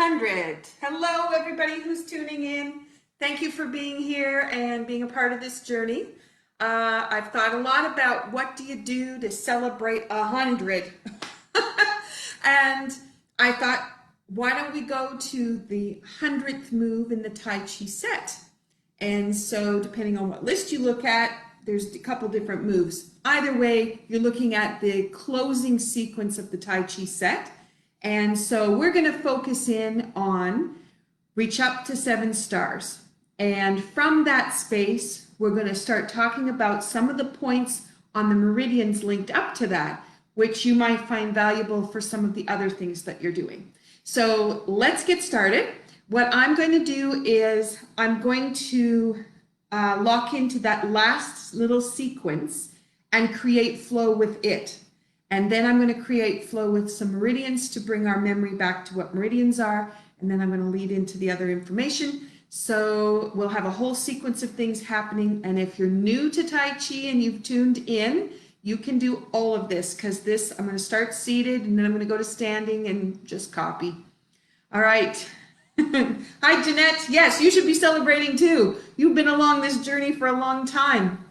100. Hello, everybody who's tuning in. Thank you for being here and being a part of this journey. I've thought a lot about what do you do to celebrate 100. And I thought, why don't we go to the 100th move in the Tai Chi set? And so depending on what list you look at, there's a couple different moves. Either way, you're looking at the closing sequence of the Tai Chi set. And so we're going to focus in on reach up to 7 stars. And from that space, we're going to start talking about some of the points on the meridians linked up to that, which you might find valuable for some of the other things that you're doing. So let's get started. What I'm going to do is I'm going to lock into that last little sequence and create flow with it. And then I'm going to create flow with some meridians to bring our memory back to what meridians are. And then I'm going to lead into the other information. So we'll have a whole sequence of things happening. And if you're new to Tai Chi and you've tuned in, you can do all of this because I'm going to start seated and then I'm going to go to standing and just copy. All right. Hi, Jeanette. Yes, you should be celebrating too. You've been along this journey for a long time.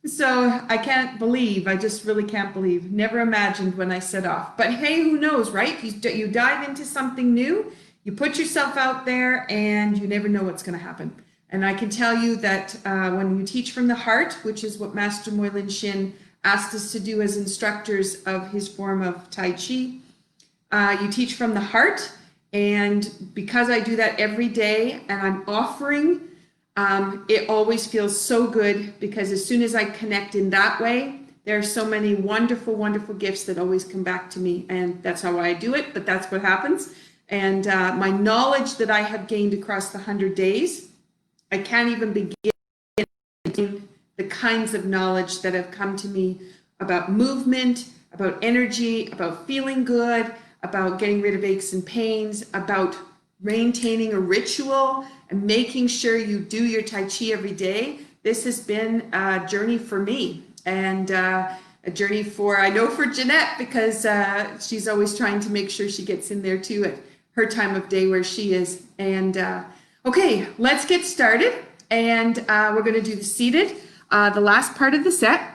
So I can't believe, I just really can't believe, never imagined when I set off. But hey, who knows, right? You dive into something new, you put yourself out there, and you never know what's going to happen. And I can tell you that when you teach from the heart, which is what Master Moylan Shin asked us to do as instructors of his form of Tai Chi, you teach from the heart. And because I do that every day and I'm offering, it always feels so good because as soon as I connect in that way, there are so many wonderful, wonderful gifts that always come back to me. And that's how I do it, but that's what happens. And my knowledge that I have gained across the 100 days, I can't even begin the kinds of knowledge that have come to me about movement, about energy, about feeling good, about getting rid of aches and pains, about maintaining a ritual and making sure you do your Tai Chi every day. This has been a journey for me and a journey I know for Jeanette because she's always trying to make sure she gets in there too at her time of day where she is. And okay, let's get started. And we're going to do the seated, the last part of the set.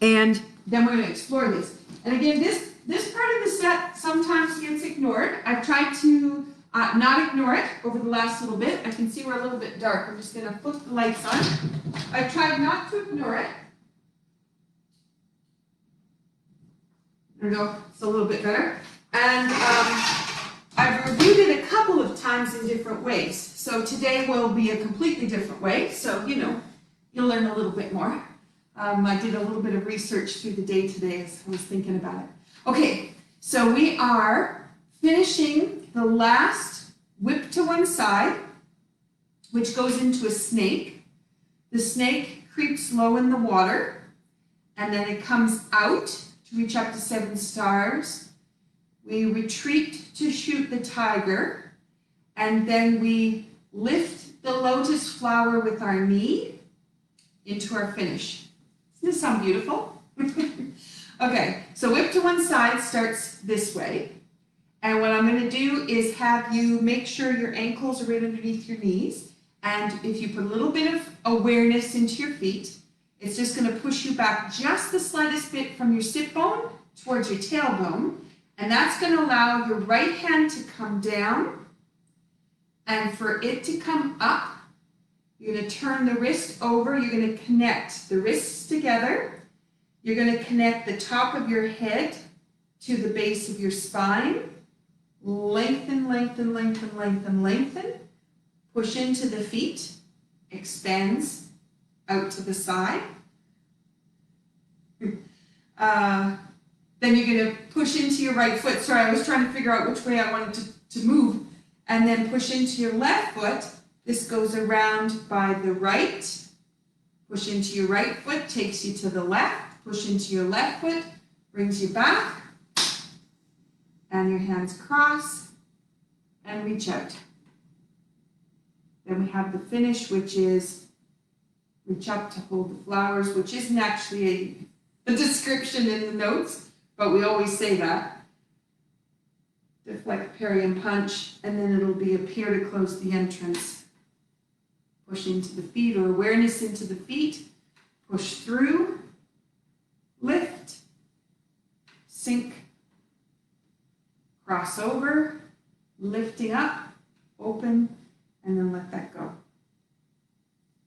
And then we're going to explore this. And again, this part of the set sometimes gets ignored. I've tried to not ignore it over the last little bit. I can see we're a little bit dark. I'm just going to flip the lights on. I've tried not to ignore it. There we go. It's a little bit better. And I've reviewed it a couple of times in different ways. So today will be a completely different way. So, you'll learn a little bit more. I did a little bit of research through the day today as I was thinking about it. Okay, so we are finishing the last whip to one side, which goes into a snake. The snake creeps low in the water, and then it comes out to reach up to 7 stars. We retreat to shoot the tiger, and then we lift the lotus flower with our knee into our finish. Doesn't this sound beautiful? Okay, so whip to one side starts this way. And what I'm going to do is have you make sure your ankles are right underneath your knees. And if you put a little bit of awareness into your feet, it's just going to push you back just the slightest bit from your sit bone towards your tailbone. And that's going to allow your right hand to come down. And for it to come up, you're going to turn the wrist over. You're going to connect the wrists together. You're going to connect the top of your head to the base of your spine. Lengthen, lengthen, lengthen, lengthen, lengthen. Push into the feet. Expands out to the side. Then you're going to push into your right foot. Sorry, I was trying to figure out which way I wanted to move. And then push into your left foot. This goes around by the right. Push into your right foot, takes you to the left. Push into your left foot, brings you back. And your hands cross and reach out. Then we have the finish, which is reach up to hold the flowers, which isn't actually a description in the notes, but we always say that. deflect, parry, and punch, and then it'll be appear to close the entrance. Push into the feet, or awareness into the feet, push through, lift, sink, cross over, lifting up, open, and then let that go.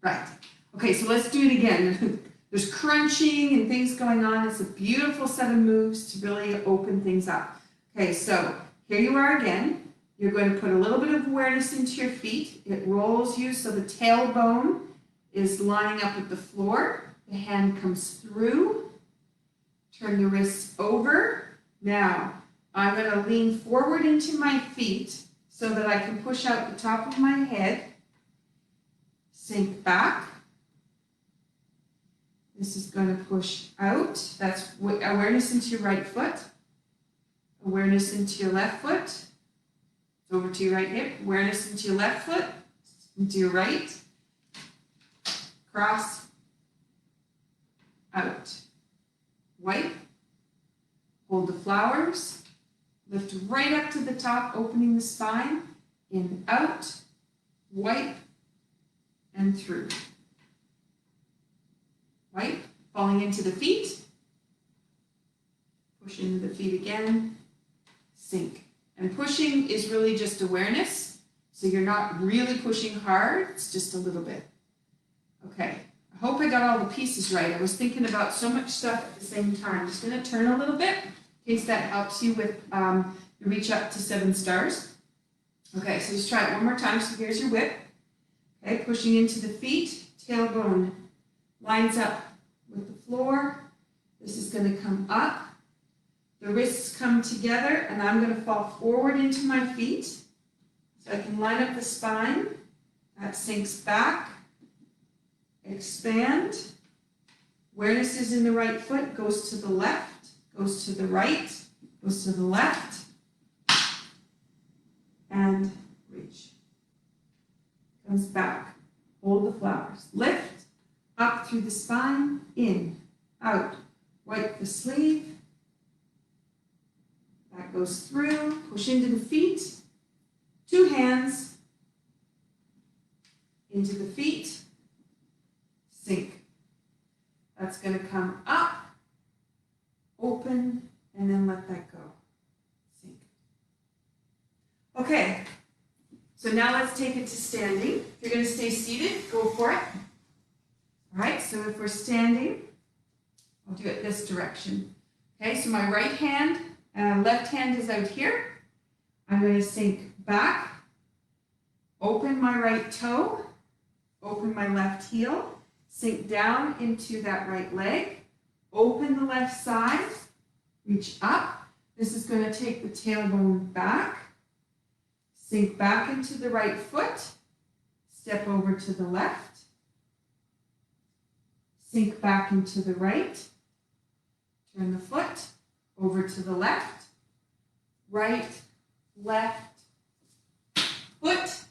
Right. Okay, so let's do it again. There's crunching and things going on. It's a beautiful set of moves to really open things up. Okay, so here you are again. You're going to put a little bit of awareness into your feet. It rolls you so the tailbone is lining up with the floor. The hand comes through. Turn the wrists over. Now, I'm going to lean forward into my feet so that I can push out the top of my head. Sink back. This is going to push out. That's awareness into your right foot. Awareness into your left foot. Over to your right hip. Awareness into your left foot. Into your right. Cross. Out. Wipe. Hold the flowers. Lift right up to the top, opening the spine. In, out. Wipe. And through. Wipe. Falling into the feet. Push into the feet again. Sink. And pushing is really just awareness. So you're not really pushing hard. It's just a little bit. Okay. I hope I got all the pieces right. I was thinking about so much stuff at the same time. I'm just going to turn a little bit in case that helps you with the reach up to 7 stars. Okay, so just try it one more time. So here's your whip. Okay, pushing into the feet. Tailbone lines up with the floor. This is going to come up. The wrists come together, and I'm going to fall forward into my feet so I can line up the spine. That sinks back. Expand. Awareness is in the right foot, goes to the left, goes to the right, goes to the left, and reach. Comes back. Hold the flowers. Lift, up through the spine, in, out. Wipe the sleeve. That goes through. Push into the feet. 2 hands. Into the feet. Sink. That's going to come up, open, and then let that go. Sink. Okay, so now let's take it to standing. If you're going to stay seated, go for it. All right, so if we're standing, I'll do it this direction. Okay, so my right hand, left hand is out here. I'm going to sink back, open my right toe, open my left heel, sink down into that right leg, open the left side, reach up. This is going to take the tailbone back, sink back into the right foot, step over to the left, sink back into the right, turn the foot over to the left, right, left, foot,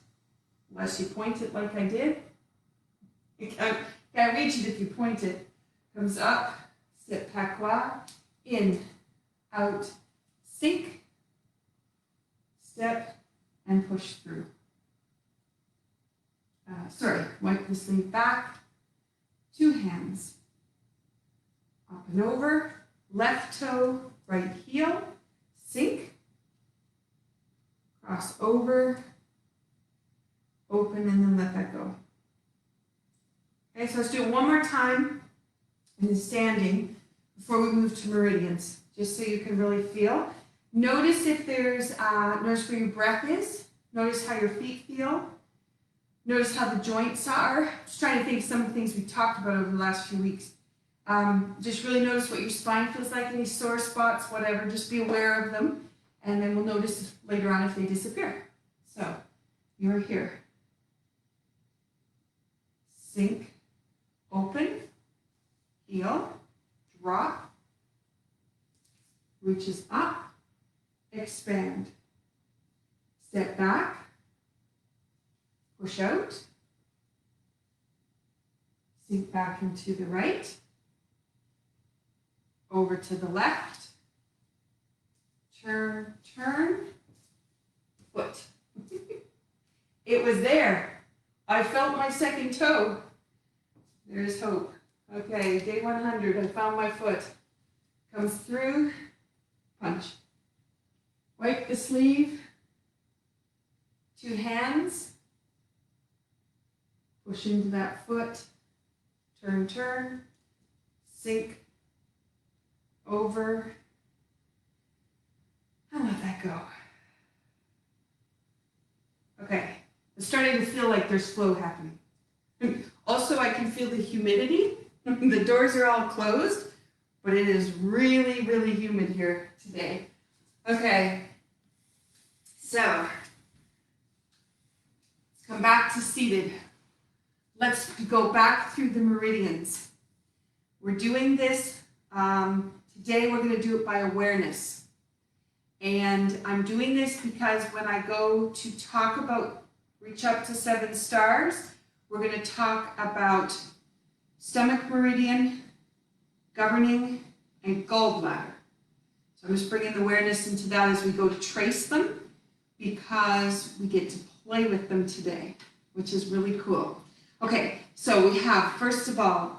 unless you point it like I did. You can't reach it if you point it. Comes up, step patois, in, out, sink, step, and push through. Wipe the sleeve back, 2 hands. Up and over, left toe, right heel, sink, cross over, open, and then let that go. Okay, so let's do it one more time in the standing before we move to meridians, just so you can really feel. Notice if there's, notice where your breath is. Notice how your feet feel. Notice how the joints are. Just trying to think of some of the things we talked about over the last few weeks. Just really notice what your spine feels like, any sore spots, whatever. Just be aware of them, and then we'll notice later on if they disappear. So, you're here. Sink. Open, heel, drop, reaches up, expand, step back, push out, sink back into the right, over to the left, turn, foot. It was there. I felt my second toe. There's hope. Okay, day 100, I found my foot. Comes through, punch. Wipe the sleeve. 2 hands. Push into that foot. Turn, turn. Sink. Over. And let that go. Okay, I'm starting to feel like there's flow happening. Also, I can feel the humidity. The doors are all closed, but it is really, really humid here today. Okay, so let's come back to seated. Let's go back through the meridians. We're doing this, today we're going to do it by awareness. And I'm doing this because when I go to talk about reach up to 7 stars, we're going to talk about stomach meridian, governing, and gallbladder. So I'm just bringing the awareness into that as we go to trace them, because we get to play with them today, which is really cool. Okay, so we have, first of all,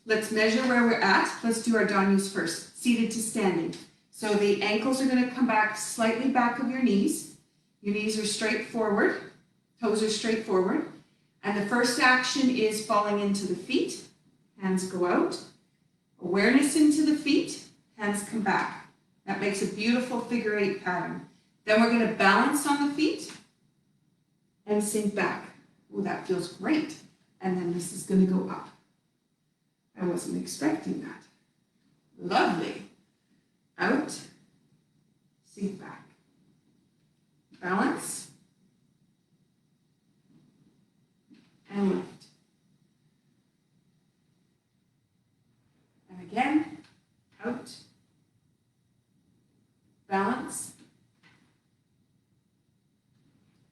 let's measure where we're at. Let's do our Danyus first, seated to standing. So the ankles are going to come back slightly back of your knees. Your knees are straight forward, toes are straight forward. And the first action is falling into the feet. Hands go out. Awareness into the feet, hands come back. That makes a beautiful figure 8 pattern. Then we're going to balance on the feet and sink back. Oh, that feels great. And then this is going to go up. I wasn't expecting that. Lovely. Out, sink back. Balance. And lift. And again, out, balance,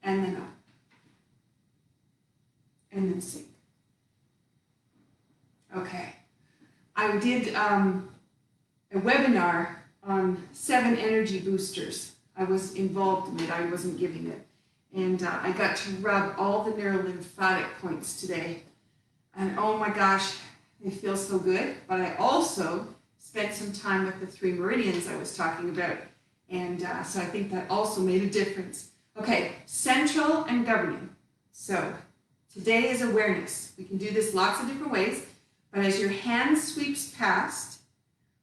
and then up, and then sink. Okay, I did a webinar on 7 energy boosters. I was involved in it, I wasn't giving it. And I got to rub all the neurolymphatic points today. And oh my gosh, they feel so good. But I also spent some time with the 3 meridians I was talking about. And so I think that also made a difference. Okay, central and governing. So today is awareness. We can do this lots of different ways. But as your hand sweeps past,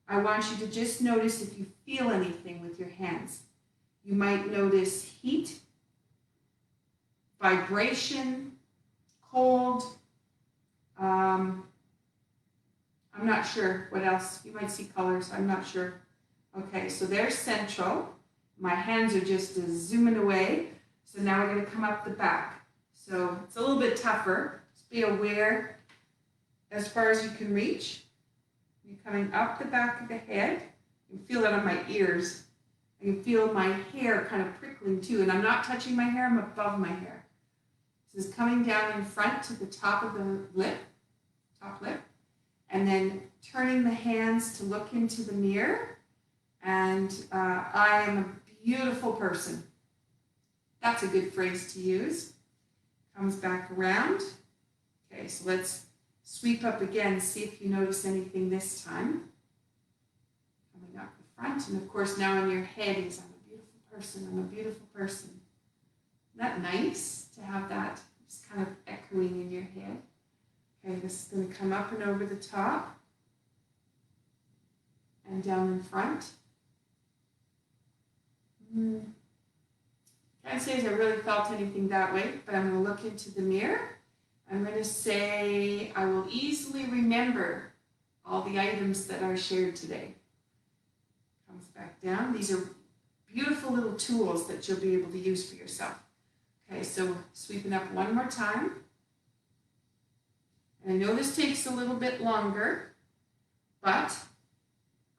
I want you to just notice if you feel anything with your hands. You might notice heat, vibration, cold. I'm not sure what else. You might see colors. I'm not sure. Okay, so there's central. My hands are just zooming away. So now we're going to come up the back. So it's a little bit tougher. Just be aware as far as you can reach. You're coming up the back of the head. You can feel that on my ears. I can feel my hair kind of prickling too. And I'm not touching my hair, I'm above my hair. This is coming down in front to the top of the lip, top lip. And then turning the hands to look into the mirror. And I am a beautiful person. That's a good phrase to use. Comes back around. Okay, so let's sweep up again, see if you notice anything this time. Coming up the front, and of course now in your head is, I'm a beautiful person, I'm a beautiful person. Isn't that nice to have that just kind of echoing in your head? Okay, this is going to come up and over the top and down in front. Can't say as I really felt anything that way, but I'm going to look into the mirror. I'm going to say, I will easily remember all the items that are shared today. Comes back down. These are beautiful little tools that you'll be able to use for yourself. Okay, so sweeping up one more time. And I know this takes a little bit longer, but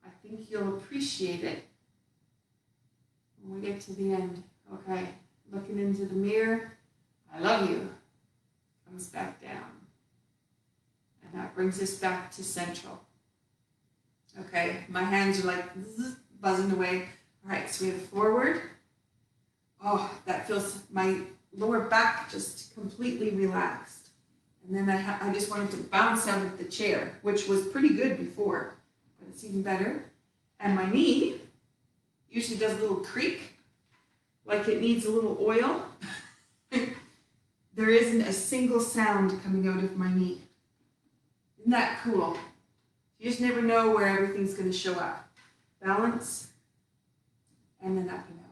I think you'll appreciate it when we get to the end. Okay, looking into the mirror. I love you. Comes back down. And that brings us back to central. Okay, my hands are like buzzing away. All right, so we have forward, Oh, that feels, my lower back just completely relaxed. And then I just wanted to bounce out of the chair, which was pretty good before, but it's even better. And my knee usually does a little creak, like it needs a little oil. There isn't a single sound coming out of my knee. Isn't that cool? You just never know where everything's going to show up. Balance, and then up and out.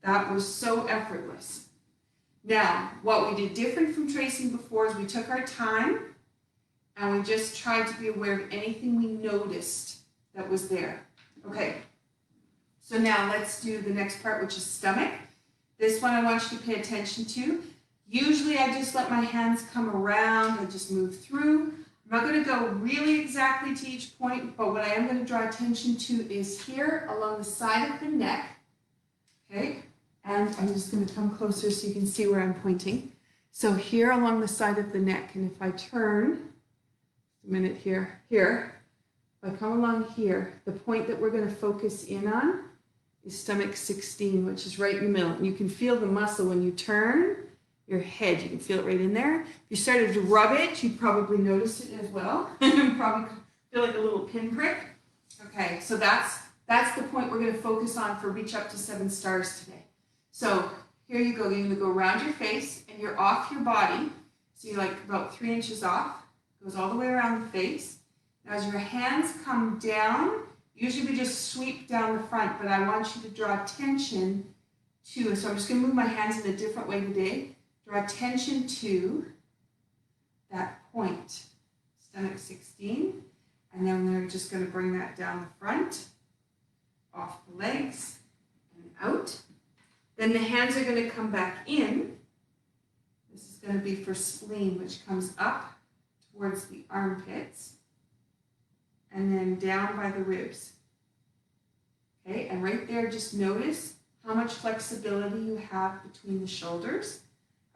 That was so effortless. Now, what we did different from tracing before is we took our time and we just tried to be aware of anything we noticed that was there. Okay, so now let's do the next part, which is stomach. This one I want you to pay attention to. Usually I just let my hands come around, I just move through. I'm not going to go really exactly to each point, but what I am going to draw attention to is here along the side of the neck. Okay, and I'm just going to come closer so you can see where I'm pointing. So here along the side of the neck, and if I turn, a minute here, if I come along here, the point that we're going to focus in on is stomach 16, which is right in the middle. And you can feel the muscle when you turn your head. You can feel it right in there. If you started to rub it, you'd probably notice it as well. Probably feel like a little pinprick. Okay, so that's the point we're going to focus on for Reach Up to 7 Stars today. So here you go. You're going to go around your face and you're off your body. So you're like about 3 inches off. Goes all the way around the face. Now as your hands come down, usually we just sweep down the front, but I want you to draw attention to, so I'm just going to move my hands in a different way today. Draw attention to that point, stomach 16, and then we're just going to bring that down the front, off the legs, and out. Then the hands are going to come back in. This is going to be for spleen, which comes up towards the armpits, and then down by the ribs. Okay, and right there, just notice how much flexibility you have between the shoulders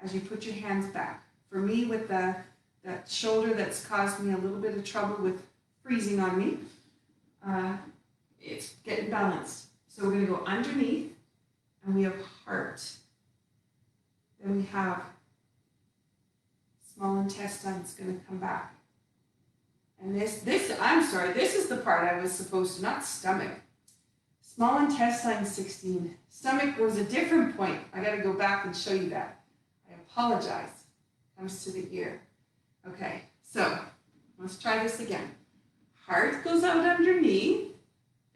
as you put your hands back. For me, with that shoulder that's caused me a little bit of trouble with freezing on me, it's getting balanced. So we're going to go underneath, and we have heart. Then we have small intestine is going to come back. And this is the part I was supposed to, not stomach. Small intestine 16. Stomach was a different point. I got to go back and show you that. I apologize. Comes to the ear. Okay, so let's try this again. Heart goes out underneath.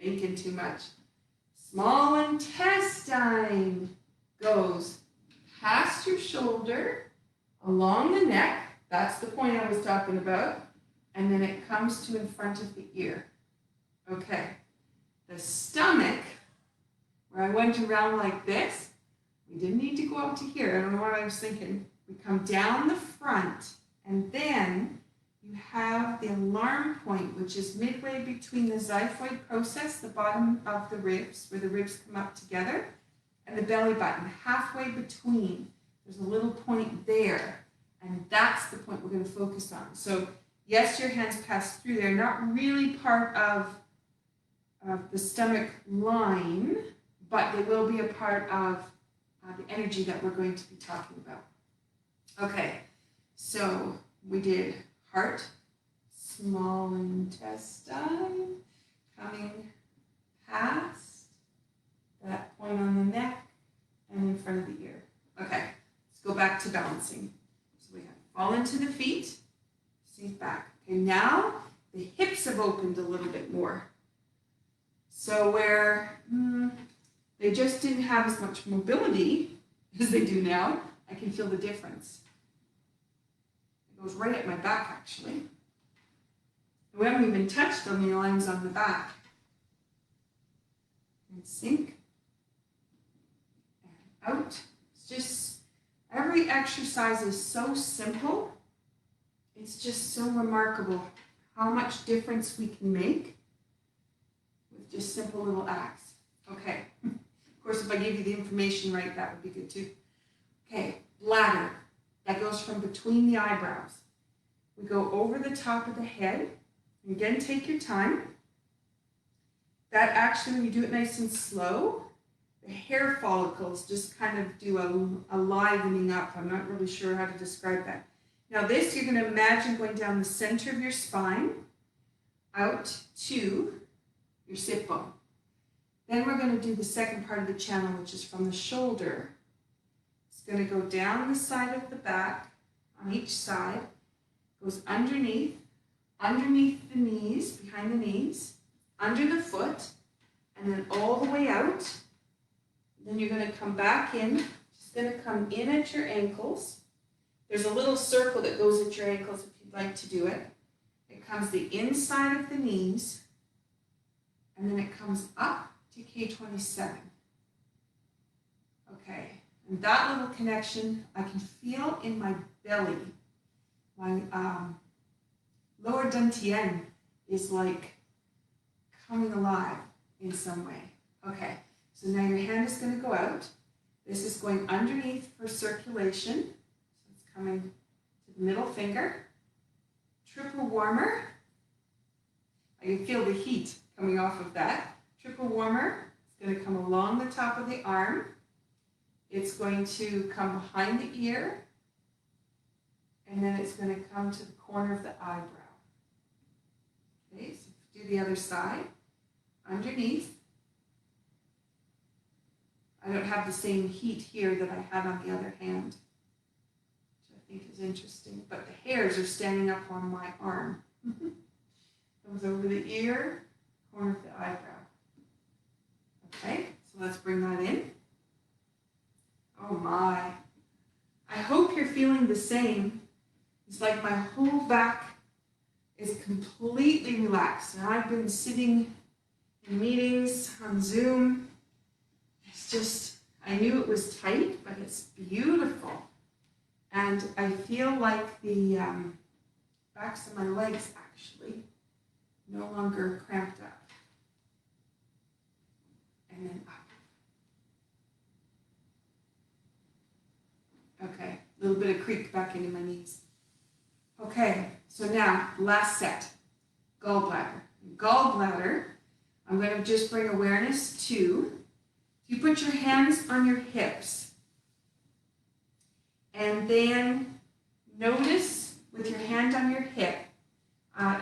Thinking too much. Small intestine goes past your shoulder, along the neck. That's the point I was talking about. And then it comes to in front of the ear. Okay. The stomach, where I went around like this, we didn't need to go out to here. I don't know what I was thinking. We come down the front, and then you have the alarm point, which is midway between the xiphoid process, the bottom of the ribs, where the ribs come up together, and the belly button, halfway between. There's a little point there, and that's the point we're going to focus on. So yes, your hands pass through there, not really part of the stomach line, but they will be a part of the energy that we're going to be talking about. Okay, so we did heart, small intestine, coming past that point on the neck and in front of the ear. Okay, let's go back to balancing. So we have fall into the feet, sink back. Okay, now the hips have opened a little bit more. So where they just didn't have as much mobility as they do now, I can feel the difference. It goes right at my back, actually. We haven't even touched on the lines on the back. And sink. And out. It's just, every exercise is so simple. It's just so remarkable how much difference we can make with just simple little acts. Okay. Of course, if I give you the information right, that would be good too. Okay, bladder. That goes from between the eyebrows. We go over the top of the head. And again, take your time. That actually, when you do it nice and slow, the hair follicles just kind of do a livening up. I'm not really sure how to describe that. Now this, you're going to imagine going down the center of your spine, out to your sit bone. Then we're going to do the second part of the channel, which is from the shoulder. It's going to go down the side of the back on each side, goes underneath the knees, behind the knees, under the foot, and then all the way out. Then you're going to come back in, just going to come in at your ankles. There's a little circle that goes at your ankles if you'd like to do it. It comes the inside of the knees, and then it comes up to K27. Okay, and that little connection I can feel in my belly. My lower dantian is like coming alive in some way. Okay, so now your hand is going to go out. This is going underneath for circulation. So it's coming to the middle finger. Triple warmer. I can feel the heat coming off of that. Triple warmer. It's going to come along the top of the arm. It's going to come behind the ear. And then it's going to come to the corner of the eyebrow. Okay, so do the other side. Underneath. I don't have the same heat here that I had on the other hand, which I think is interesting, but the hairs are standing up on my arm. Comes over the ear, corner of the eyebrow. Okay, so let's bring that in. Oh my. I hope you're feeling the same. It's like my whole back is completely relaxed. And I've been sitting in meetings on Zoom. It's just, I knew it was tight, but it's beautiful. And I feel like the backs of my legs actually no longer cramped up. And then up. Okay, a little bit of creak back into my knees. Okay, so now, last set, gallbladder. Gallbladder, I'm going to just bring awareness to, you put your hands on your hips, and then notice with your hand on your hip,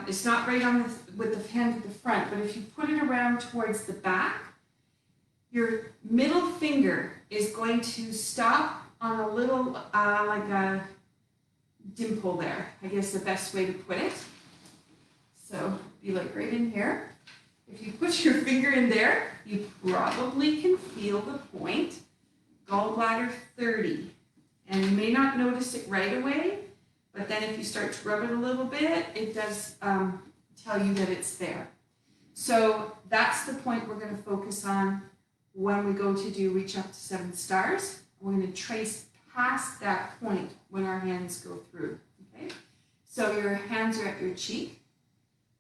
it's not right on with the hand at the front, but if you put it around towards the back, your middle finger is going to stop on a little, like a dimple there, I guess the best way to put it. So be like right in here. If you put your finger in there, you probably can feel the point, gallbladder 30. And you may not notice it right away, but then if you start to rub it a little bit, it does tell you that it's there. So that's the point we're going to focus on when we go to do Reach Up to 7 Stars. We're going to trace past that point when our hands go through. Okay? So your hands are at your cheek,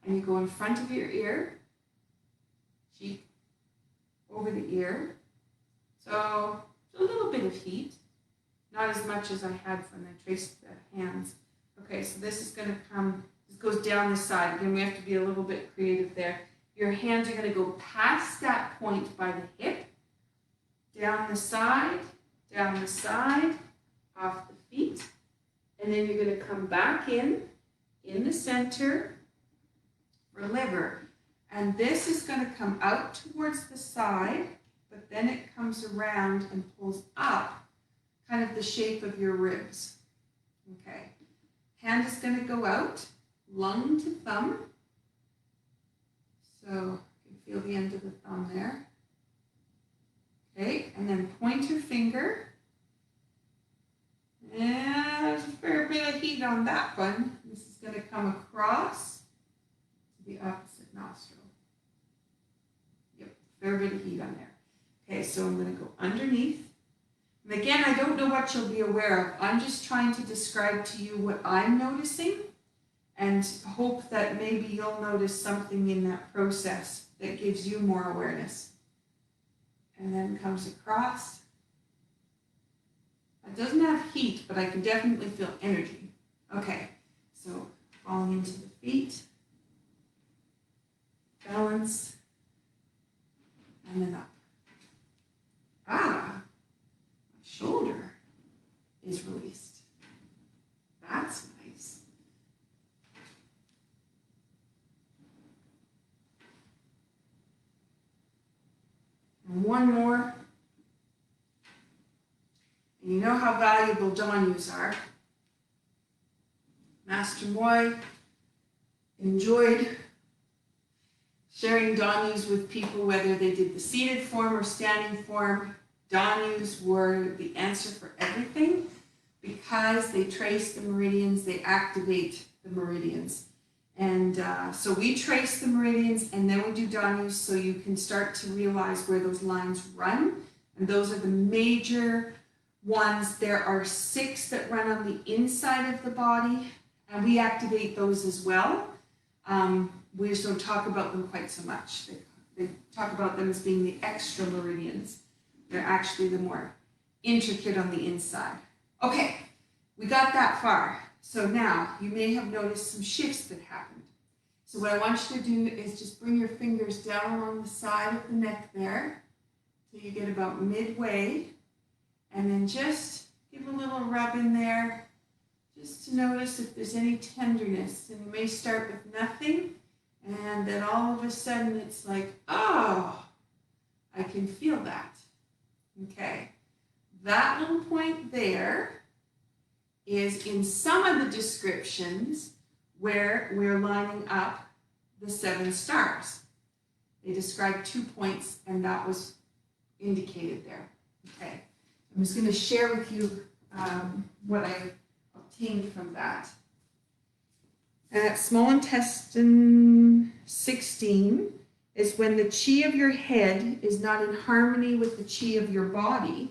and you go in front of your ear, cheek, over the ear. So a little bit of heat, not as much as I had when I traced the hands. Okay, so this is going to come, this goes down the side. Again, we have to be a little bit creative there. Your hands are going to go past that point by the hip, down the side, off the feet, and then you're going to come back in the center for liver. And this is going to come out towards the side, but then it comes around and pulls up, kind of the shape of your ribs. Okay. Hand is going to go out, lung to thumb. So you can feel the end of the thumb there. Okay, and then pointer finger. And there's a fair bit of heat on that one. This is going to come across to the opposite nostril. Yep, fair bit of heat on there. Okay, so I'm going to go underneath. And again, I don't know what you'll be aware of. I'm just trying to describe to you what I'm noticing and hope that maybe you'll notice something in that process that gives you more awareness. And then comes across. It doesn't have heat, but I can definitely feel energy. Okay, so falling into the feet, balance, and then up. meridians released. That's nice. And one more. And you know how valuable donyus are. Master Moy enjoyed sharing donyus with people, whether they did the seated form or standing form. Donyus were the answer for everything because they trace the meridians, they activate the meridians. And so we trace the meridians and then we do donyus so you can start to realize where those lines run. And those are the major ones. There are 6 that run on the inside of the body, and we activate those as well. We just don't talk about them quite so much. They talk about them as being the extra meridians. They're actually the more intricate on the inside. Okay, we got that far. So now you may have noticed some shifts that happened. So what I want you to do is just bring your fingers down along the side of the neck there till you get about midway, and then just give a little rub in there just to notice if there's any tenderness. And you may start with nothing, and then all of a sudden it's like, oh, I can feel that. Okay, that little point there is in some of the descriptions where we're lining up the 7 stars. They describe 2 points, and that was indicated there. Okay, I'm just going to share with you what I obtained from that. At small intestine 16 is when the chi of your head is not in harmony with the chi of your body.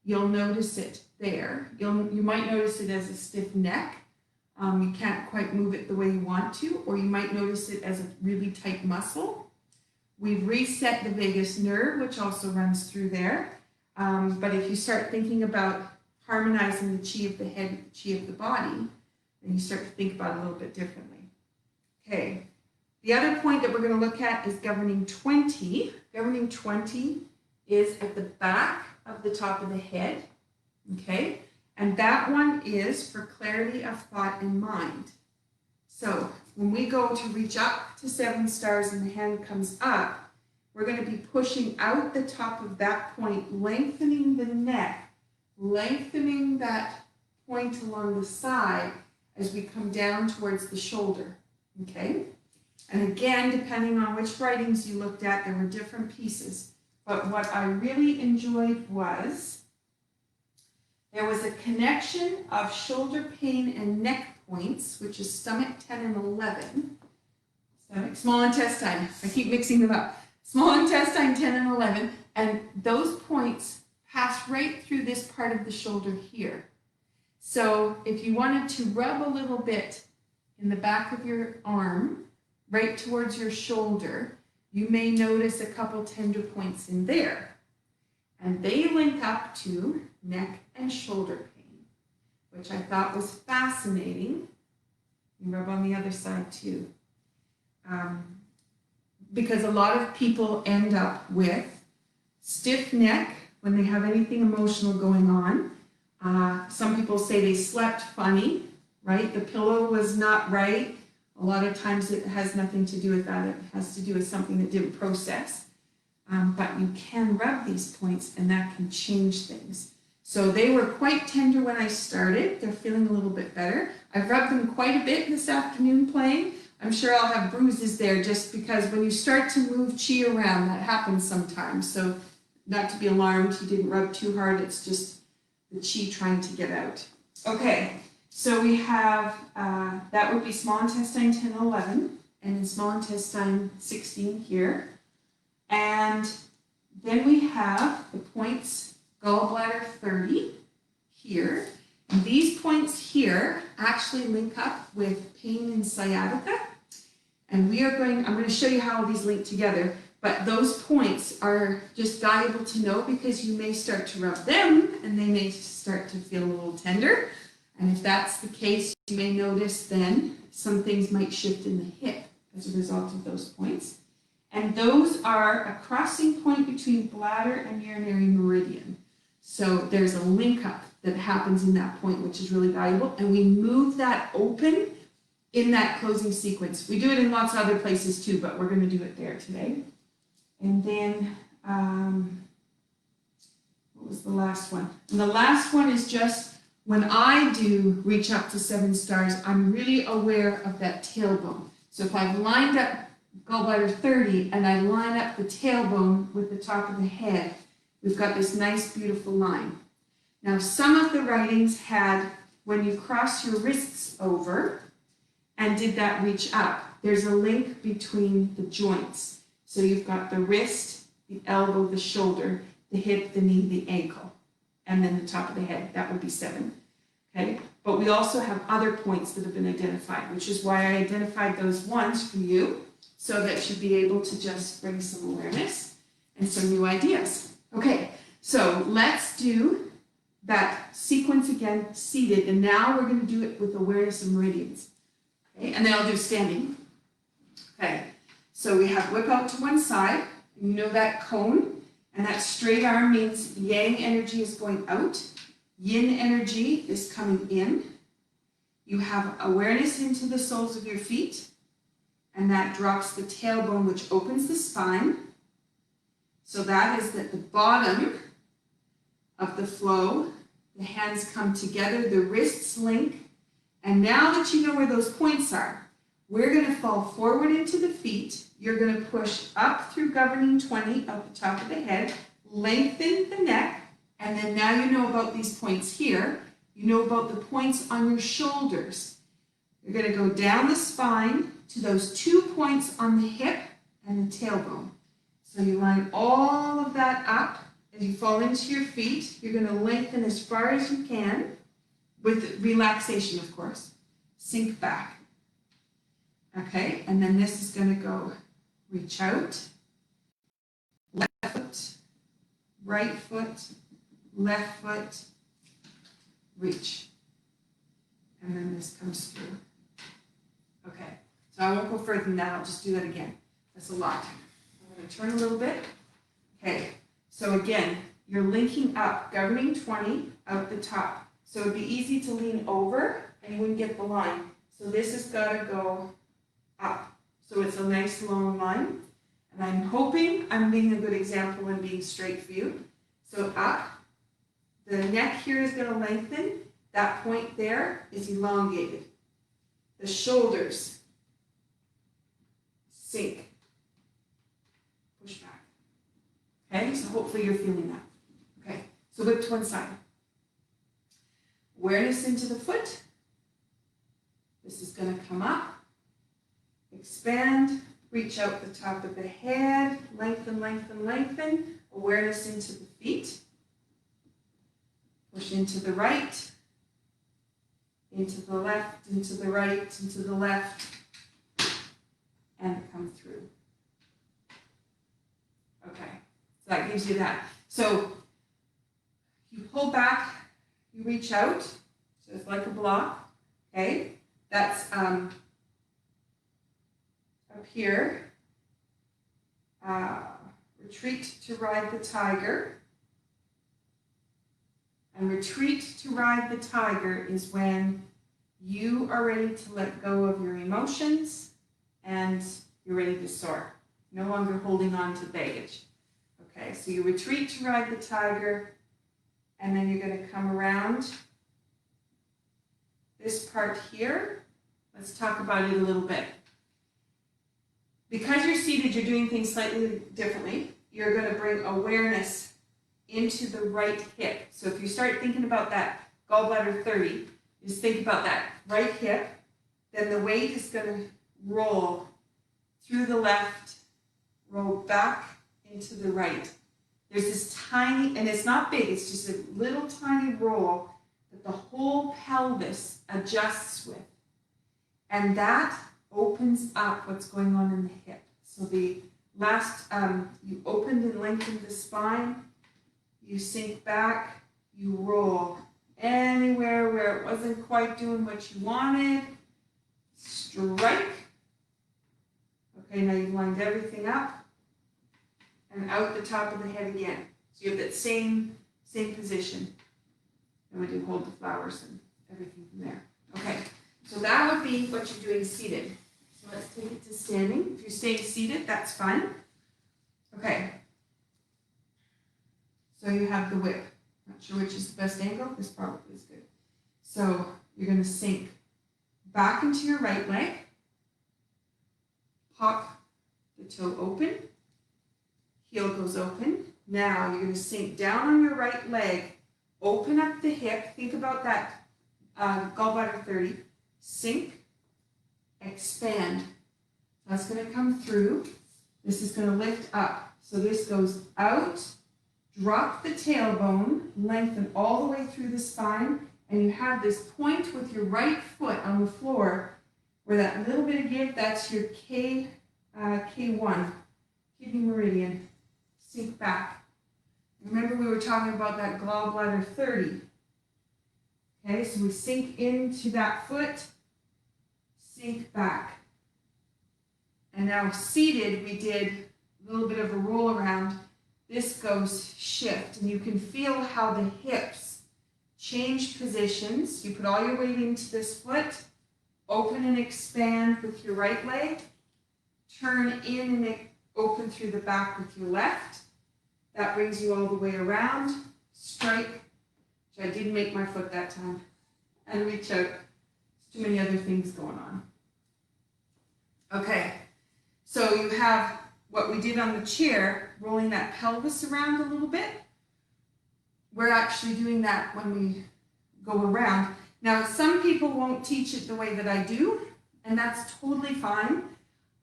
You'll notice it there. You might notice it as a stiff neck. You can't quite move it the way you want to, or you might notice it as a really tight muscle. We've reset the vagus nerve, which also runs through there. But if you start thinking about harmonizing the chi of the head with the chi of the body, then you start to think about it a little bit differently. Okay. The other point that we're going to look at is governing 20. Governing 20 is at the back of the top of the head, okay? And that one is for clarity of thought and mind. So when we go to reach up to 7 stars and the hand comes up, we're going to be pushing out the top of that point, lengthening the neck, lengthening that point along the side as we come down towards the shoulder, okay? And again, depending on which writings you looked at, there were different pieces. But what I really enjoyed was there was a connection of shoulder pain and neck points, which is stomach 10 and 11. Small intestine, I keep mixing them up. Small intestine 10 and 11, and those points pass right through this part of the shoulder here. So if you wanted to rub a little bit in the back of your arm, right towards your shoulder, you may notice a couple tender points in there. And they link up to neck and shoulder pain, which I thought was fascinating. You rub on the other side too. Because a lot of people end up with stiff neck when they have anything emotional going on. Some people say they slept funny, right? The pillow was not right. A lot of times it has nothing to do with that. It has to do with something that didn't process. But you can rub these points and that can change things. So they were quite tender when I started. They're feeling a little bit better. I've rubbed them quite a bit this afternoon playing. I'm sure I'll have bruises there just because when you start to move chi around, that happens sometimes. So not to be alarmed, you didn't rub too hard. It's just the chi trying to get out. Okay. So we have, that would be small intestine 10 and 11, and in small intestine 16 here. And then we have the points gallbladder 30 here. And these points here actually link up with pain in sciatica. And I'm going to show you how these link together. But those points are just valuable to know because you may start to rub them and they may start to feel a little tender. And if that's the case, you may notice then some things might shift in the hip as a result of those points. And those are a crossing point between bladder and urinary meridian. So there's a link up that happens in that point, which is really valuable. And we move that open in that closing sequence. We do it in lots of other places too, but we're going to do it there today. And then, what was the last one? And the last one is just when I do reach up to 7 stars, I'm really aware of that tailbone. So if I've lined up gallbladder 30 and I line up the tailbone with the top of the head, we've got this nice, beautiful line. Now, some of the writings had when you cross your wrists over and did that reach up, there's a link between the joints. So you've got the wrist, the elbow, the shoulder, the hip, the knee, the ankle, and then the top of the head. That would be 7. Okay? But we also have other points that have been identified, which is why I identified those ones for you, so that you'd be able to just bring some awareness and some new ideas. Okay, so let's do that sequence again, seated, and now we're going to do it with awareness and meridians. Okay, and then I'll do standing. Okay, so we have whip out to one side. You know that cone, and that straight arm means yang energy is going out. Yin energy is coming in. You have awareness into the soles of your feet, and that drops the tailbone, which opens the spine. So that is at the bottom of the flow. The hands come together, the wrists link, and now that you know where those points are, we're going to fall forward into the feet. You're going to push up through governing 20 out the top of the head, lengthen the neck, and then now you know about these points here. You know about the points on your shoulders. You're going to go down the spine to those 2 points on the hip and the tailbone. So you line all of that up as you fall into your feet. You're going to lengthen as far as you can with relaxation, of course. Sink back. Okay, and then this is going to go reach out, left foot, right foot, left foot, reach. And then this comes through. Okay, so I won't go further than that. I'll just do that again. That's a lot. I'm going to turn a little bit. Okay, so again, you're linking up, governing 20 out the top. So it'd be easy to lean over and you wouldn't get the line. So this has got to go up. So it's a nice long line. And I'm hoping I'm being a good example and being straight for you. So up, the neck here is going to lengthen. That point there is elongated. The shoulders sink. Push back. Okay, so hopefully you're feeling that. Okay, so whip to one side. Awareness into the foot. This is going to come up. Expand. Reach out the top of the head. Lengthen, lengthen, lengthen. Awareness into the feet. Push into the right. Into the left, into the right, into the left, and come through. Okay, so that gives you that. So you pull back, you reach out, so it's like a block, okay? That's up here. Retreat to ride the tiger. And retreat to ride the tiger is when you are ready to let go of your emotions and you're ready to soar. No longer holding on to baggage. Okay, so you retreat to ride the tiger, and then you're going to come around this part here. Let's talk about it a little bit. Because you're seated, you're doing things slightly differently. You're going to bring awareness into the right hip. So if you start thinking about that gallbladder 30, just think about that right hip, then the weight is going to roll through the left, roll back into the right. There's this tiny, and it's not big, it's just a little tiny roll that the whole pelvis adjusts with. And that opens up what's going on in the hip. So the last, you opened and lengthened the spine, you sink back, you roll anywhere where it wasn't quite doing what you wanted. Strike. Okay, now you've lined everything up. And out the top of the head again. So you have that same same position. And we do hold the flowers and everything from there. Okay, so that would be what you're doing seated. So let's take it to standing. If you're staying seated, that's fine. Okay. So you have the whip. Not sure which is the best angle. This probably is good. So you're going to sink back into your right leg. Pop the toe open. Heel goes open. Now you're going to sink down on your right leg. Open up the hip. Think about that gallbladder 30. Sink. Expand. That's going to come through. This is going to lift up. So this goes out. Drop the tailbone, lengthen all the way through the spine, and you have this point with your right foot on the floor where that little bit of give, that's your K1, kidney meridian. Sink back. Remember we were talking about that gallbladder 30. Okay, so we sink into that foot, sink back. And now seated, we did a little bit of a roll around. This goes shift, and you can feel how the hips change positions. You put all your weight into this foot, open and expand with your right leg, turn in and open through the back with your left. That brings you all the way around, strike, which I didn't make my foot that time, and reach out. There's too many other things going on. Okay, so you have what we did on the chair, rolling that pelvis around a little bit. We're actually doing that when we go around. Now, some people won't teach it the way that I do, and that's totally fine.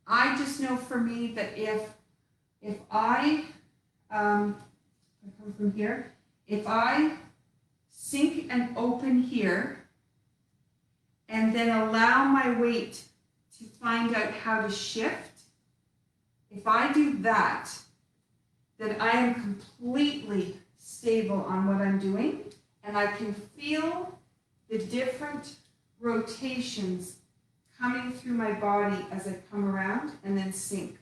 I just know for me that if I come from here, if I sink and open here, and then allow my weight to find out how to shift, if I do that, then I am completely stable on what I'm doing, and I can feel the different rotations coming through my body as I come around and then sink.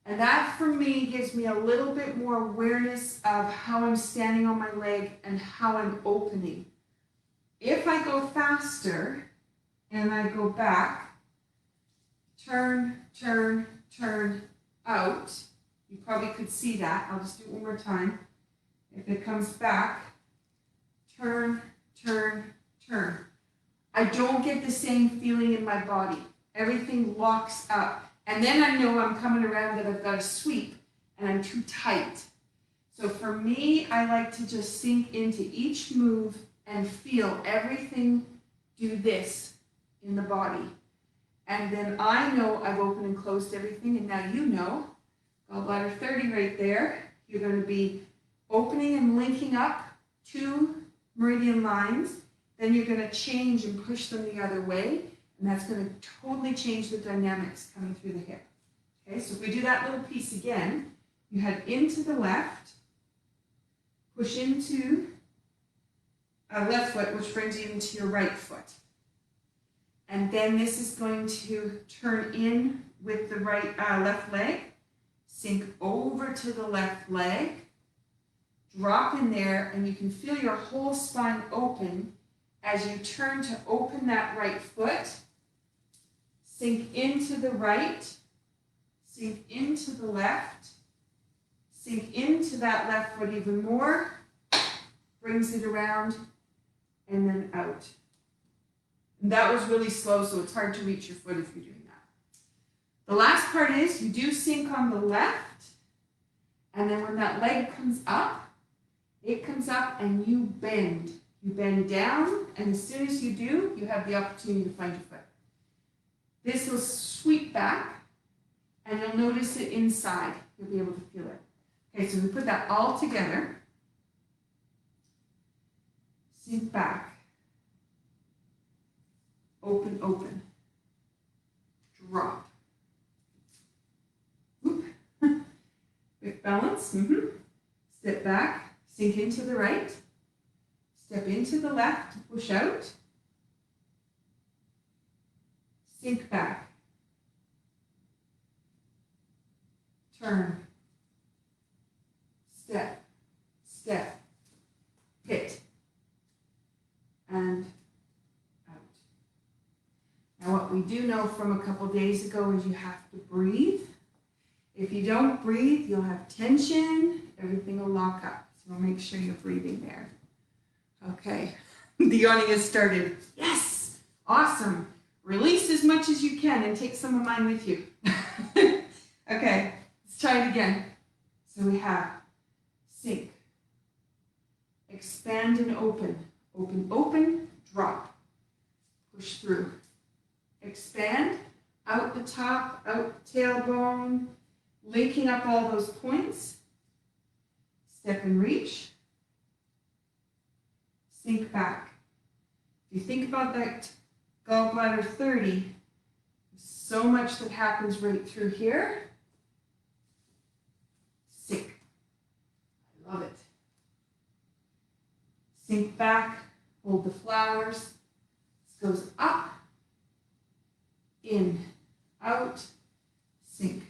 And that for me gives me a little bit more awareness of how I'm standing on my leg and how I'm opening. If I go faster and I go back, turn, turn, turn out, you probably could see that. I'll just do it one more time. If it comes back, turn, turn, turn. I don't get the same feeling in my body. Everything locks up. And then I know I'm coming around that I've got a sweep and I'm too tight. So for me, I like to just sink into each move and feel everything do this in the body. And then I know I've opened and closed everything, and now you know, gallbladder 30 right there, you're going to be opening and linking up two meridian lines, then you're going to change and push them the other way, and that's going to totally change the dynamics coming through the hip. Okay, so if we do that little piece again, you head into the left, push into a left foot, which brings you into your right foot. And then this is going to turn in with the right left leg, sink over to the left leg, drop in there, and you can feel your whole spine open as you turn to open that right foot, sink into the right, sink into the left, sink into that left foot even more, brings it around, and then out. And that was really slow, so it's hard to reach your foot if you're doing that. The last part is you do sink on the left, and then when that leg comes up, it comes up and you bend. You bend down, and as soon as you do, you have the opportunity to find your foot. This will sweep back, and you'll notice it inside. You'll be able to feel it. Okay, so we put that all together. Sink back. Open, open. Drop. Whoop. Quick balance. Step back. Sink into the right. Step into the left. Push out. Sink back. Turn. Step. Step. we do know from a couple days ago is you have to breathe. If you don't breathe, you'll have tension, everything will lock up. So make sure you're breathing there. Okay, the yawning has started. Yes, awesome. Release as much as you can and take some of mine with you. Okay, let's try it again. So we have sink, expand and open, open, open, drop, push through, expand, out the top, out the tailbone, linking up all those points, step and reach, sink back. If you think about that gallbladder 30, there's so much that happens right through here. Sink. I love it. Sink back, hold the flowers. This goes up, in, out, sink.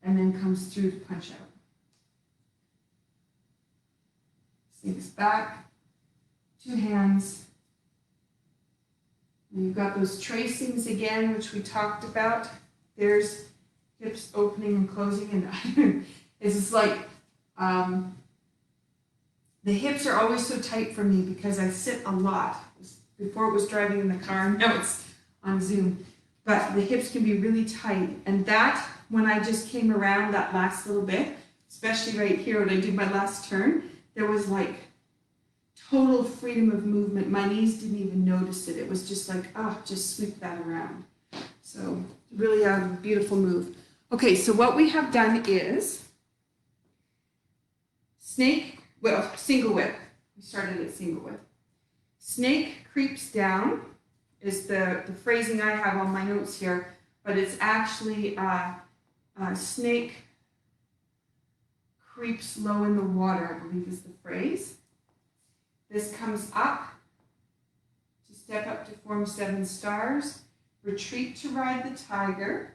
And then comes through to punch out. Sinks back, 2 hands. And you've got those tracings again, which we talked about. There's hips opening and closing, and it's just like, the hips are always so tight for me because I sit a lot. Before it was driving in the car, now it's on Zoom. But the hips can be really tight. And that, when I just came around that last little bit, especially right here when I did my last turn, there was like total freedom of movement. My knees didn't even notice it. It was just like, oh, just sweep that around. So really a beautiful move. Okay, so what we have done is snake, well, single whip. We started at single whip. Snake creeps down is the phrasing I have on my notes here, but it's actually snake creeps low in the water, I believe is the phrase. This comes up to step up to form 7 stars, retreat to ride the tiger,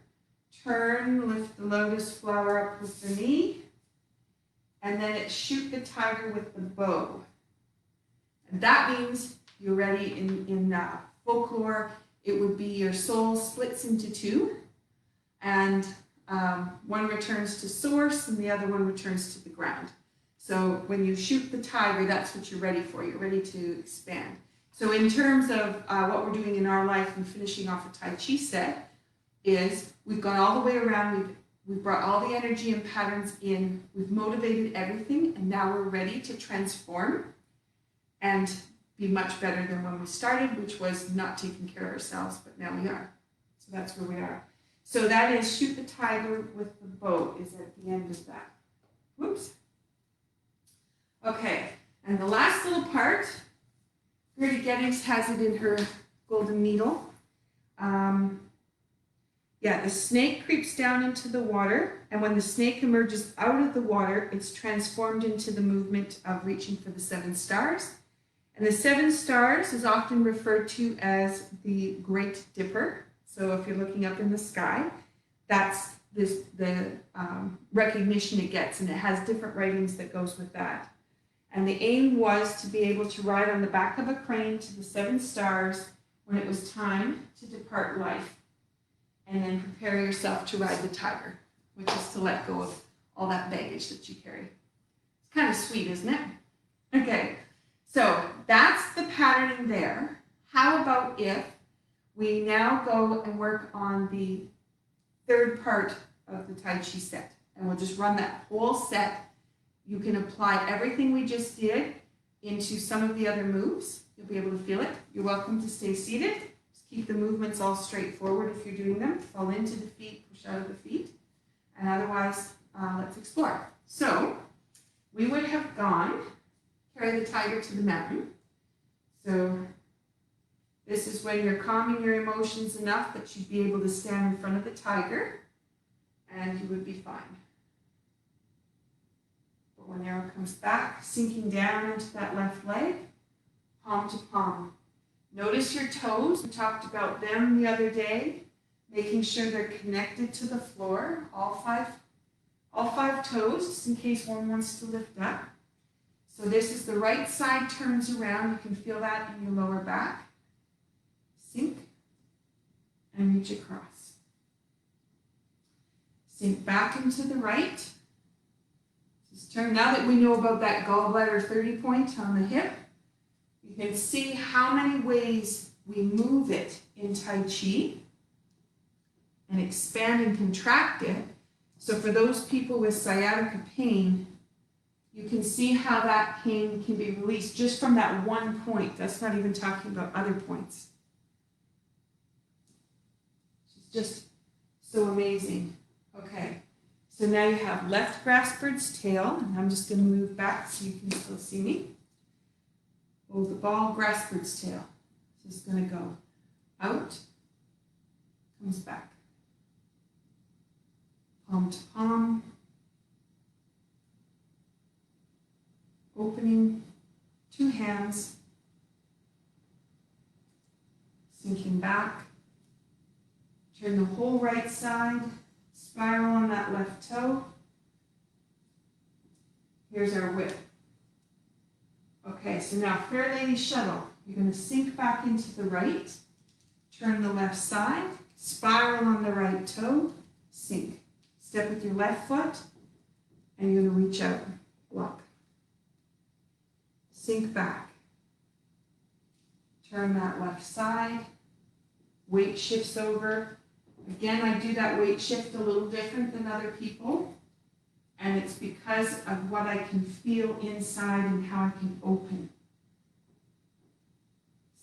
turn, lift the lotus flower up with the knee, and then it's shoot the tiger with the bow. And that means you're ready in folklore. It would be your soul splits into 2, and one returns to source and the other one returns to the ground. So when you shoot the tiger, that's what you're ready for. You're ready to expand. So in terms of what we're doing in our life and finishing off a Tai Chi set is we've gone all the way around. We've brought all the energy and patterns in. We've motivated everything, and now we're ready to transform and be much better than when we started, which was not taking care of ourselves, but now we are. So that's where we are. So that is shoot the tiger with the bow is at the end of that. Whoops. Okay, and the last little part, Gertie Gettings has it in her golden needle. The snake creeps down into the water, and when the snake emerges out of the water, it's transformed into the movement of reaching for the 7 stars. And the 7 stars is often referred to as the Great Dipper. So if you're looking up in the sky, that's the recognition it gets, and it has different writings that goes with that. And the aim was to be able to ride on the back of a crane to the 7 stars when it was time to depart life, and then prepare yourself to ride the tiger, which is to let go of all that baggage that you carry. It's kind of sweet, isn't it? Okay, so that's the patterning there. How about if we now go and work on the 3rd part of the Tai Chi set, and we'll just run that whole set. You can apply everything we just did into some of the other moves. You'll be able to feel it. You're welcome to stay seated. Just keep the movements all straightforward if you're doing them. Fall into the feet, push out of the feet. And otherwise, let's explore. So we would have gone, carry the tiger to the mountain. So this is when you're calming your emotions enough that you'd be able to stand in front of the tiger and you would be fine. But when the arrow comes back, sinking down into that left leg, palm to palm. Notice your toes. We talked about them the other day, making sure they're connected to the floor, all five toes, just in case one wants to lift up. So this is the right side turns around. You can feel that in your lower back. Sink, and reach across. Sink back into the right. Just turn. Now that we know about that gallbladder 30 point on the hip, you can see how many ways we move it in Tai Chi and expand and contract it. So for those people with sciatica pain, you can see how that pain can be released just from that one point. That's not even talking about other points. It's just so amazing. Okay, so now you have left grass bird's tail, and I'm just going to move back so you can still see me. Hold the ball, grass bird's tail. Just going to go out, comes back. Palm to palm. Opening, two hands. Sinking back. Turn the whole right side. Spiral on that left toe. Here's our whip. Okay, so now Fair Lady Shuttle. You're going to sink back into the right. Turn the left side. Spiral on the right toe. Sink. Step with your left foot. And you're going to reach out. Block. Sink back. Turn that left side. Weight shifts over. Again, I do that weight shift a little different than other people. And it's because of what I can feel inside and how I can open.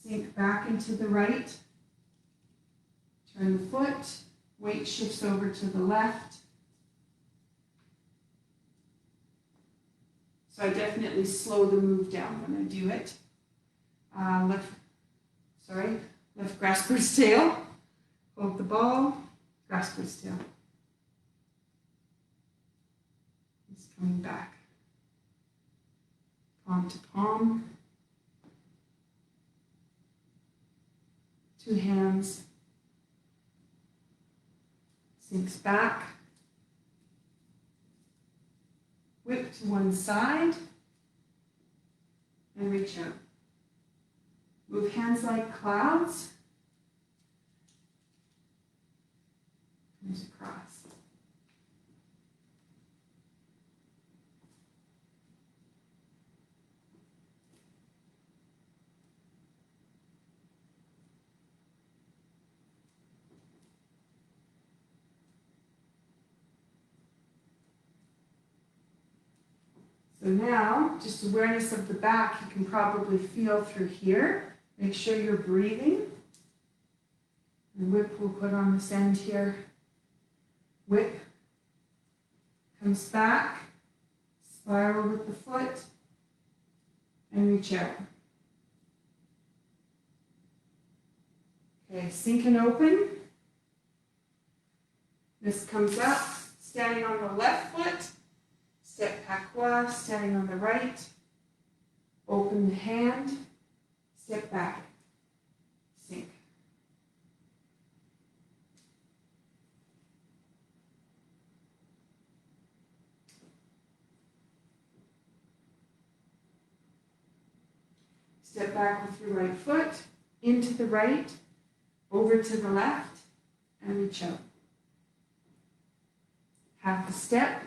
Sink back into the right. Turn the foot. Weight shifts over to the left. So I definitely slow the move down when I do it. Left grass bird's tail. Hold the ball, grass bird's tail. It's coming back. Palm to palm. Two hands. Sinks back. Whip to one side. And reach out. Move hands like clouds. Comes across. So now, just awareness of the back, you can probably feel through here. Make sure you're breathing. The whip we'll put on this end here. Whip. Comes back. Spiral with the foot. And reach out. Okay, sink and open. This comes up, standing on the left foot. Step patois, standing on the right. Open the hand. Step back. Sink. Step back with your right foot, into the right, over to the left, and reach out. Half a step.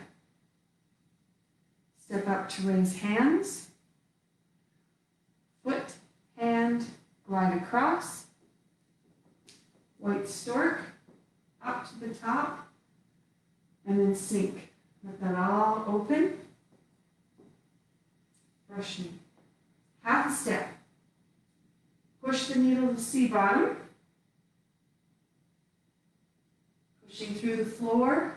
Step up to raise hands. Foot, hand, glide across. White stork, up to the top, and then sink. Let that all open. Brushing. Half a step. Push the needle to sea bottom. Pushing through the floor.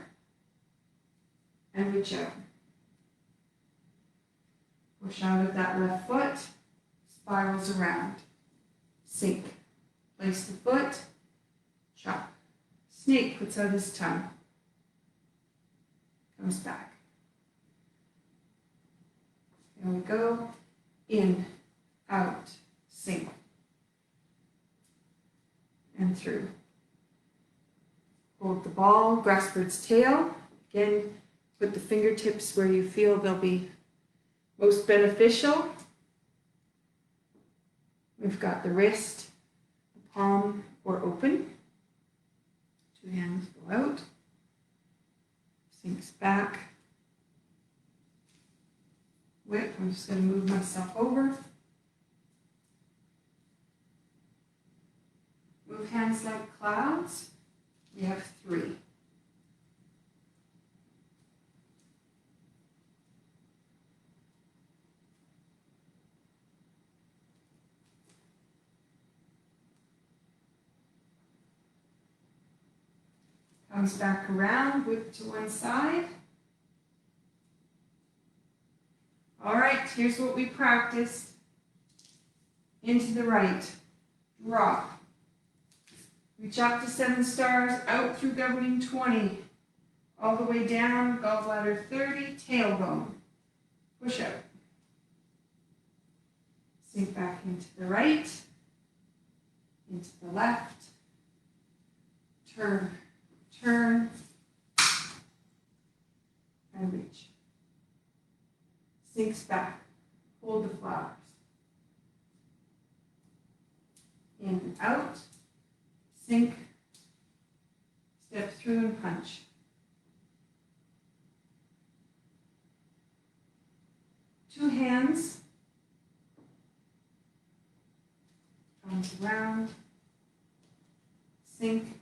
And reach out. Push out of that left foot. Spirals around. Sink. Place the foot. Chop. Snake puts out his tongue. Comes back. There we go. In. Out. Sink. And through. Hold the ball, grass bird's tail. Again, put the fingertips where you feel they'll be most beneficial. We've got the wrist, the palm, or open. Two hands go out, sinks back. Whip, I'm just going to move myself over. Move hands like clouds. We have 3. Comes back around, whip to one side. All right, here's what we practiced. Into the right, drop. Reach up to 7 stars, out through governing 20. All the way down, gallbladder 30, tailbone. Push up. Sink back into the right, into the left. Turn, turn, and reach. Sinks back. Hold the flowers. In and out. Sink. Step through and punch. Two hands. Comes around. Sink.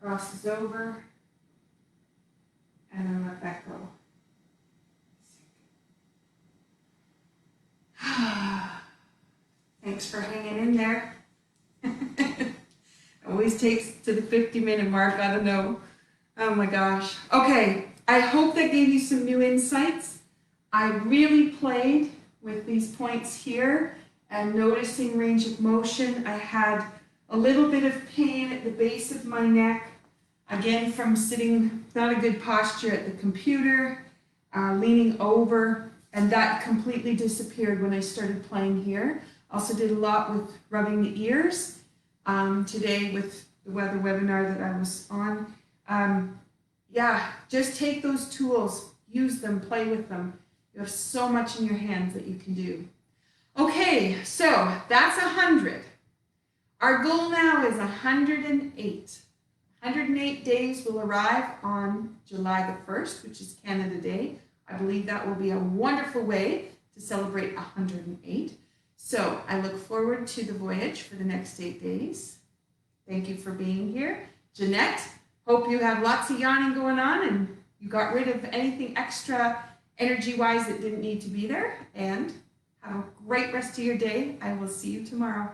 Crosses over. And then let that go. Thanks for hanging in there. Always takes to the 50-minute mark, I don't know. Oh my gosh. Okay, I hope that gave you some new insights. I really played with these points here and noticing range of motion. I had a little bit of pain at the base of my neck, again from sitting, not a good posture at the computer, leaning over. And that completely disappeared when I started playing here. Also did a lot with rubbing the ears today with the weather webinar that I was on. Yeah, just take those tools, use them, play with them. You have so much in your hands that you can do. Okay, so that's 100. Our goal now is 108. 108 days will arrive on July the 1st, which is Canada Day. I believe that will be a wonderful way to celebrate 108. So I look forward to the voyage for the next 8 days. Thank you for being here. Jeanette, hope you have lots of yawning going on and you got rid of anything extra energy-wise that didn't need to be there. And have a great rest of your day. I will see you tomorrow.